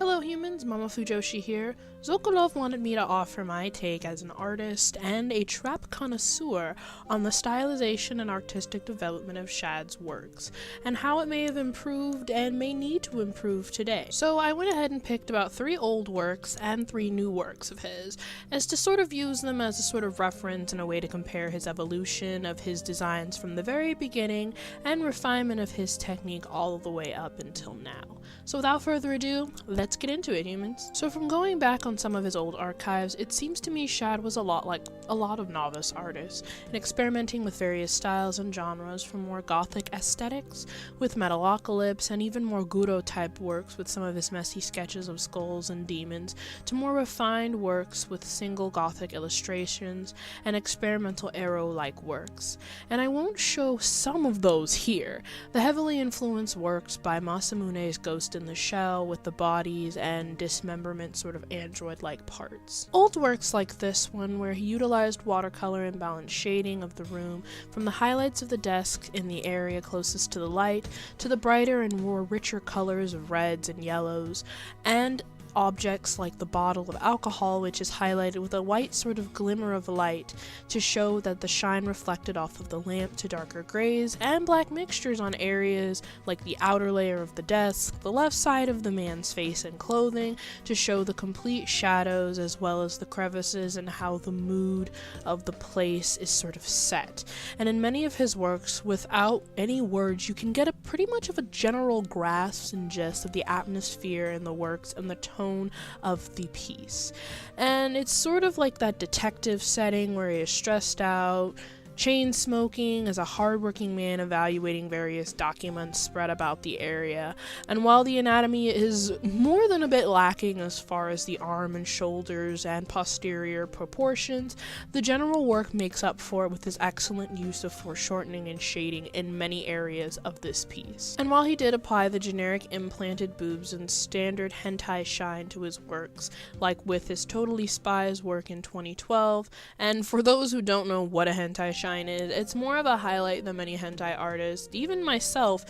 Hello humans, Mama Fujoshi here. Zokolov wanted me to offer my take as an artist and a trap connoisseur on the stylization and artistic development of Shad's works, and how it may have improved and may need to improve today. So I went ahead and picked about 3 old works and 3 new works of his, as to sort of use them as a sort of reference and a way to compare his evolution of his designs from the very beginning and refinement of his technique all the way up until now. So without further ado, let's get into it, humans. So from going back on some of his old archives, it seems to me Shad was a lot like a lot of novice artists, and experimenting with various styles and genres, from more gothic aesthetics with Metalocalypse and even more Guro type works with some of his messy sketches of skulls and demons, to more refined works with single gothic illustrations and experimental arrow-like works. And I won't show some of those here. The heavily influenced works by Masamune's Ghost in the Shell with the bodies and dismemberment sort of android-like parts. Old works like this one, where he utilized watercolor and balanced shading of the room, from the highlights of the desk in the area closest to the light, to the brighter and more richer colors of reds and yellows, and objects like the bottle of alcohol, which is highlighted with a white sort of glimmer of light to show that the shine reflected off of the lamp to darker grays, and black mixtures on areas like the outer layer of the desk, the left side of the man's face and clothing, to show the complete shadows as well as the crevices and how the mood of the place is sort of set. And in many of his works, without any words, you can get a pretty much of a general grasp and gist of the atmosphere in the works and the tone of the piece. And it's sort of like that detective setting where he is stressed out, chain smoking as a hardworking man evaluating various documents spread about the area. And while the anatomy is more than a bit lacking as far as the arm and shoulders and posterior proportions, the general work makes up for it with his excellent use of foreshortening and shading in many areas of this piece. And while he did apply the generic implanted boobs and standard hentai shine to his works, like with his Totally Spies work in 2012, and for those who don't know what a hentai shine is, it's more of a highlight that many hentai artists, even myself,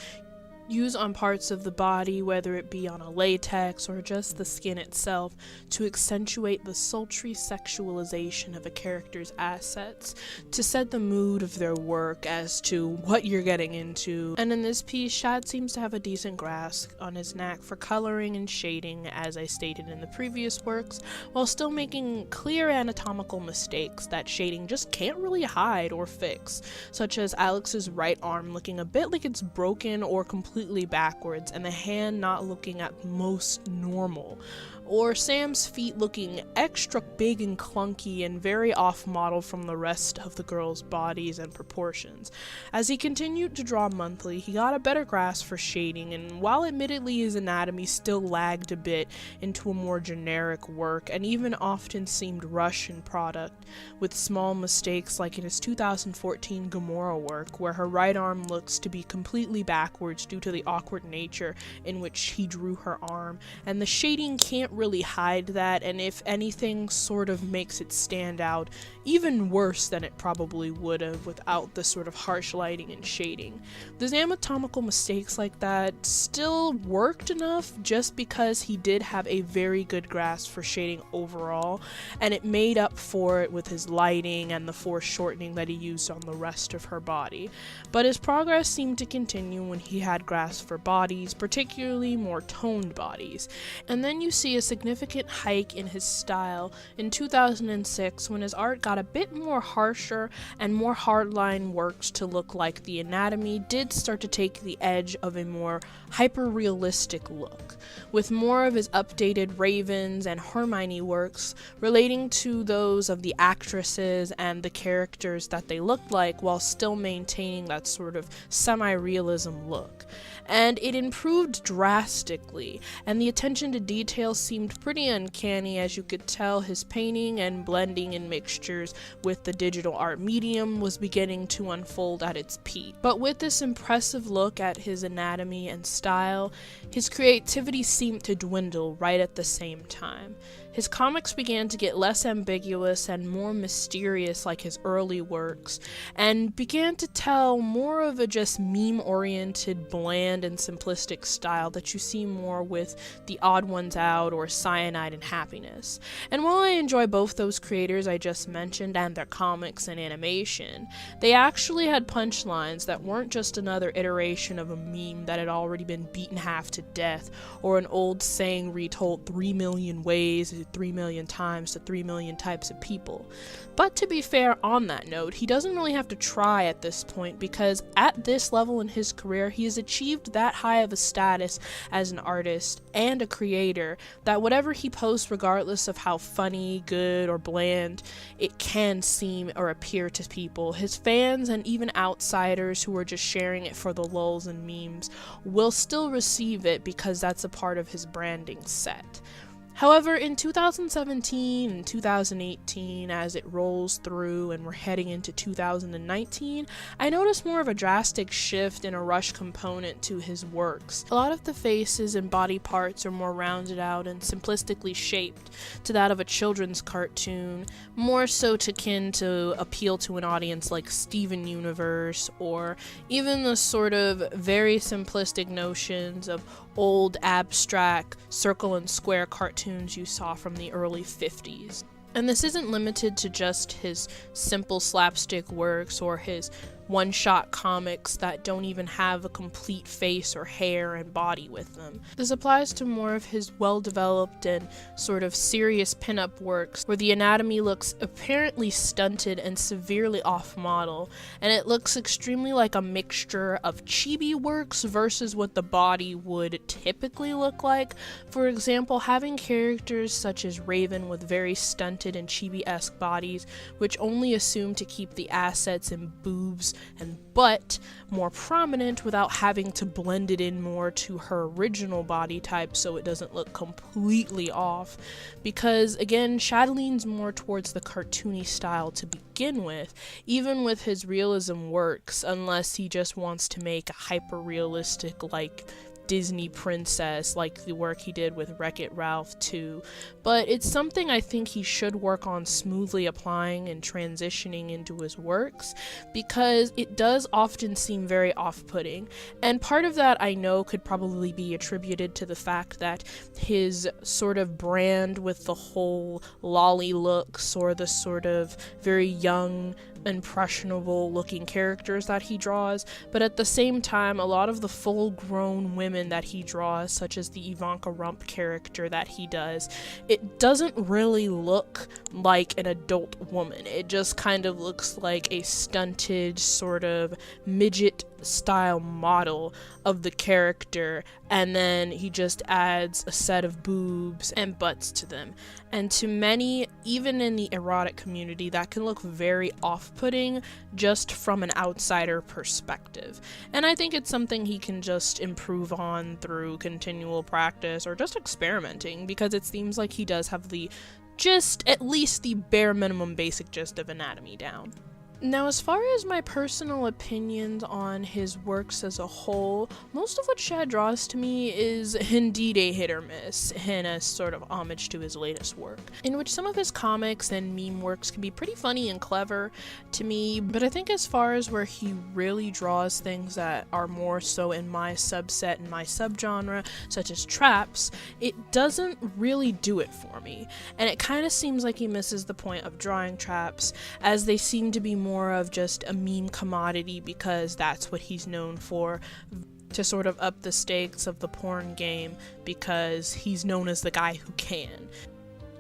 use on parts of the body, whether it be on a latex or just the skin itself, to accentuate the sultry sexualization of a character's assets, to set the mood of their work as to what you're getting into. And in this piece, Shad seems to have a decent grasp on his knack for coloring and shading, as I stated in the previous works, while still making clear anatomical mistakes that shading just can't really hide or fix, such as Alex's right arm looking a bit like it's broken or completely backwards, and the hand not looking at most normal, or Sam's feet looking extra big and clunky and very off model from the rest of the girls' bodies and proportions. As he continued to draw monthly, he got a better grasp for shading, and while admittedly his anatomy still lagged a bit into a more generic work and even often seemed rushed in product, with small mistakes like in his 2014 Grimoire work, where her right arm looks to be completely backwards due to the awkward nature in which he drew her arm, and the shading can't really hide that, and if anything sort of makes it stand out even worse than it probably would have without the sort of harsh lighting and shading. Those anatomical mistakes like that still worked enough just because he did have a very good grasp for shading overall, and it made up for it with his lighting and the foreshortening that he used on the rest of her body. But his progress seemed to continue when he had grasp for bodies, particularly more toned bodies. And then you see a significant hike in his style in 2006 when his art got a bit more harsher and more hardline works to look like the anatomy did start to take the edge of a more hyper-realistic look, with more of his updated Ravens and Hermione works relating to those of the actresses and the characters that they looked like, while still maintaining that sort of semi-realism look. And it improved drastically, and the attention to detail seemed pretty uncanny, as you could tell his painting and blending in mixtures with the digital art medium was beginning to unfold at its peak. But with this impressive look at his anatomy and style, his creativity seemed to dwindle right at the same time. His comics began to get less ambiguous and more mysterious like his early works, and began to tell more of a just meme-oriented, bland and simplistic style that you see more with The Odd Ones Out or Cyanide and Happiness. And while I enjoy both those creators I just mentioned and their comics and animation, they actually had punchlines that weren't just another iteration of a meme that had already been beaten half to death, or an old saying retold 3 million ways, 3 million times to 3 million types of people. But to be fair on that note, he doesn't really have to try at this point, because at this level in his career, he has achieved that high of a status as an artist and a creator that whatever he posts, regardless of how funny, good, or bland it can seem or appear to people, his fans and even outsiders who are just sharing it for the lulz and memes will still receive it because that's a part of his branding set. However, in 2017 and 2018, as it rolls through and we're heading into 2019, I noticed more of a drastic shift in a rush component to his works. A lot of the faces and body parts are more rounded out and simplistically shaped to that of a children's cartoon, more so akin to appeal to an audience like Steven Universe, or even the sort of very simplistic notions of old abstract circle and square cartoons you saw from the early 50s. And this isn't limited to just his simple slapstick works or his one-shot comics that don't even have a complete face or hair and body with them. This applies to more of his well-developed and sort of serious pinup works where the anatomy looks apparently stunted and severely off-model, and it looks extremely like a mixture of chibi works versus what the body would typically look like. For example, having characters such as Raven with very stunted and chibi-esque bodies, which only assume to keep the assets and boobs and butt more prominent without having to blend it in more to her original body type so it doesn't look completely off. Because again, Shad leans more towards the cartoony style to begin with, even with his realism works, unless he just wants to make a hyper-realistic, like, Disney princess like the work he did with Wreck-It Ralph 2, but it's something I think he should work on smoothly applying and transitioning into his works, because it does often seem very off-putting, and part of that I know could probably be attributed to the fact that his sort of brand with the whole lolly looks or the sort of very young, impressionable looking characters that he draws, but at the same time a lot of the full-grown women that he draws, such as the Ivanka Rump character that he does, it doesn't really look like an adult woman. It just kind of looks like a stunted sort of midget style model of the character, and then he just adds a set of boobs and butts to them. And to many, even in the erotic community, that can look very off-putting just from an outsider perspective. And I think it's something he can just improve on through continual practice or just experimenting, because it seems like he does have at least the bare minimum basic gist of anatomy down. Now, as far as my personal opinions on his works as a whole, most of what Shad draws to me is indeed a hit or miss, in a sort of homage to his latest work, in which some of his comics and meme works can be pretty funny and clever to me, but I think as far as where he really draws things that are more so in my subset and my subgenre, such as traps, it doesn't really do it for me, and it kind of seems like he misses the point of drawing traps, as they seem to be more of just a meme commodity because that's what he's known for, to sort of up the stakes of the porn game because he's known as the guy who can,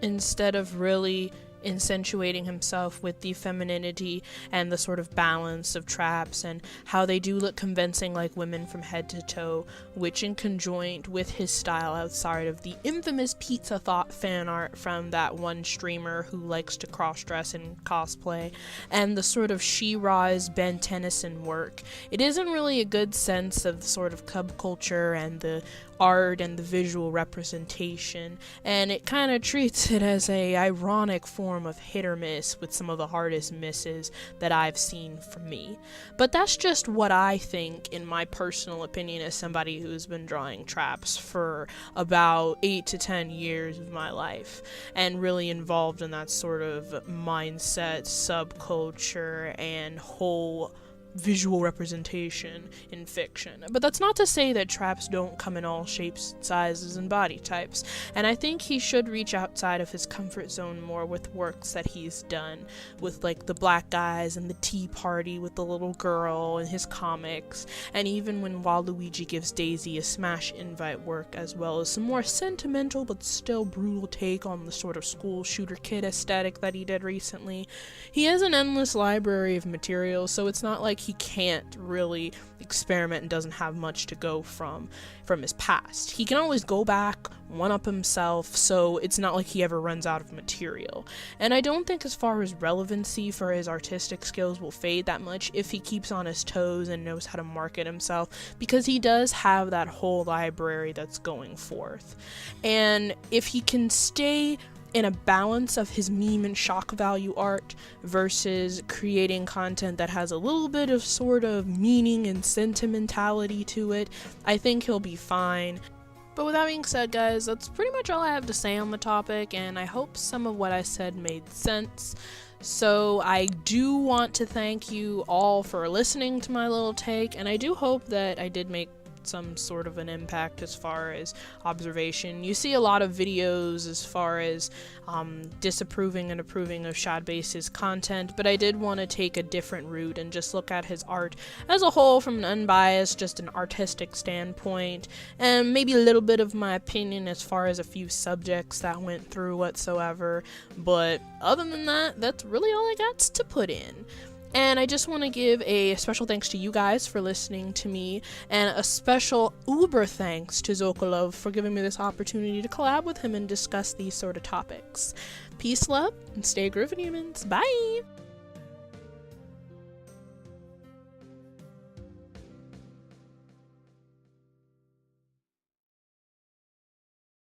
instead of really accentuating himself with the femininity and the sort of balance of traps and how they do look convincing like women from head to toe, which in conjoint with his style outside of the infamous Pizza Thought fan art from that one streamer who likes to cross-dress and cosplay, and the sort of She-Ra's Ben Tennyson work, it isn't really a good sense of the sort of cub culture and the art and the visual representation, and it kind of treats it as a ironic form form of hit or miss, with some of the hardest misses that I've seen from me. But that's just what I think, in my personal opinion, as somebody who's been drawing traps for about 8 to 10 years of my life, and really involved in that sort of mindset, subculture, and whole visual representation in fiction. But that's not to say that traps don't come in all shapes, sizes, and body types, and I think he should reach outside of his comfort zone more with works that he's done, with like the black guys and the tea party with the little girl and his comics, and even when Waluigi gives Daisy a smash invite work, as well as some more sentimental but still brutal take on the sort of school shooter kid aesthetic that he did recently. He has an endless library of material, so it's not like he can't really experiment and doesn't have much to go from his past. He can always go back, one-up himself, so it's not like he ever runs out of material. And I don't think as far as relevancy for his artistic skills will fade that much if he keeps on his toes and knows how to market himself, because he does have that whole library that's going forth. And if he can stay in a balance of his meme and shock value art versus creating content that has a little bit of sort of meaning and sentimentality to it, I think he'll be fine. But with that being said, guys, that's pretty much all I have to say on the topic, and I hope some of what I said made sense. So I do want to thank you all for listening to my little take, and I do hope that I did make some sort of an impact as far as observation. You see a lot of videos as far as disapproving and approving of ShadBase's content, but I did want to take a different route and just look at his art as a whole from an unbiased, just an artistic standpoint, and maybe a little bit of my opinion as far as a few subjects that went through whatsoever. But other than that, that's really all I got to put in. And I just want to give a special thanks to you guys for listening to me, and a special uber thanks to Zokolov for giving me this opportunity to collab with him and discuss these sort of topics. Peace, love, and stay groovin', humans. Bye!